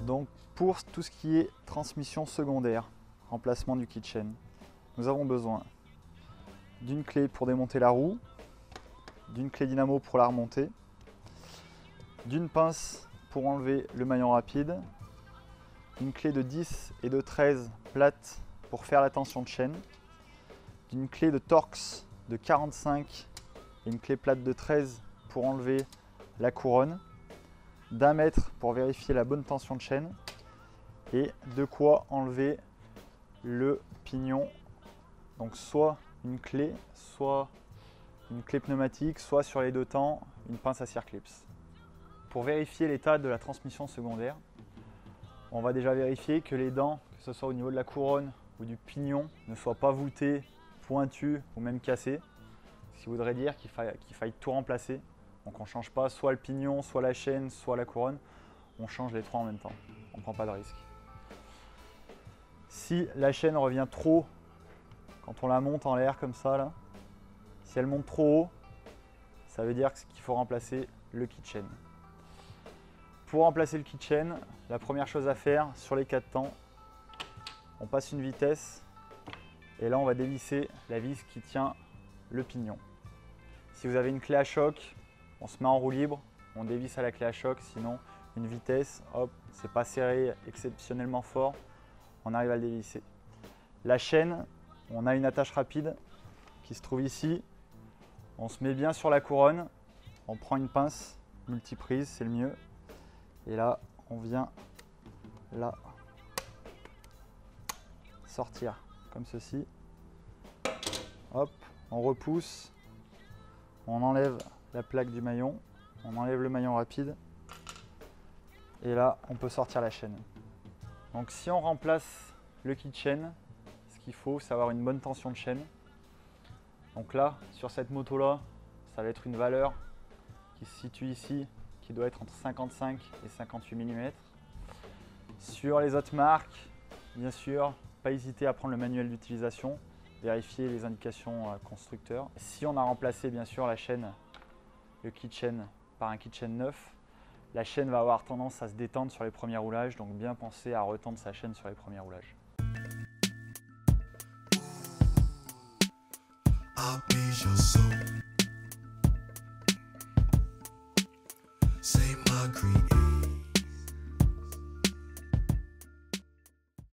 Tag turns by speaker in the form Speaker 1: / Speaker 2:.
Speaker 1: Donc pour tout ce qui est transmission secondaire, remplacement du kitchen, nous avons besoin d'une clé pour démonter la roue, d'une clé dynamo pour la remonter, d'une pince pour enlever le maillon rapide, une clé de 10 et de 13 plate pour faire la tension de chaîne, d'une clé de Torx de 45 et une clé plate de 13 pour enlever la couronne, d'1 mètre pour vérifier la bonne tension de chaîne et de quoi enlever le pignon. Donc soit une clé pneumatique, soit sur les deux temps une pince à circlips. Pour vérifier l'état de la transmission secondaire, on va déjà vérifier que les dents, que ce soit au niveau de la couronne ou du pignon, ne soient pas voûtées, pointues ou même cassées. Ce qui voudrait dire qu'il faille tout remplacer. Donc on ne change pas soit le pignon, soit la chaîne, soit la couronne. On change les trois en même temps. On ne prend pas de risque. Si la chaîne revient trop, quand on la monte en l'air comme ça, là, si elle monte trop haut, ça veut dire qu'il faut remplacer le kitchen. Pour remplacer le kitchen, la première chose à faire sur les 4 temps, on passe une vitesse et là on va dévisser la vis qui tient le pignon. Si vous avez une clé à choc, on se met en roue libre, on dévisse à la clé à choc, sinon une vitesse, hop, c'est pas serré exceptionnellement fort, on arrive à le dévisser. La chaîne, on a une attache rapide qui se trouve ici, on se met bien sur la couronne, on prend une pince multiprise, c'est le mieux, et là on vient là sortir comme ceci, hop, on repousse, on enlève la plaque du maillon, on enlève le maillon rapide et là on peut sortir la chaîne. Donc si on remplace le kitchen, ce qu'il faut c'est avoir une bonne tension de chaîne. Donc là sur cette moto là, ça va être une valeur qui se situe ici, qui doit être entre 55 et 58 mm. Sur les autres marques, bien sûr, pas hésiter à prendre le manuel d'utilisation, vérifier les indications constructeurs. Si on a remplacé bien sûr la chaîne, le kitchen par un kitchen neuf, la chaîne va avoir tendance à se détendre sur les premiers roulages, donc bien penser à retendre sa chaîne sur les premiers roulages. Say my creed.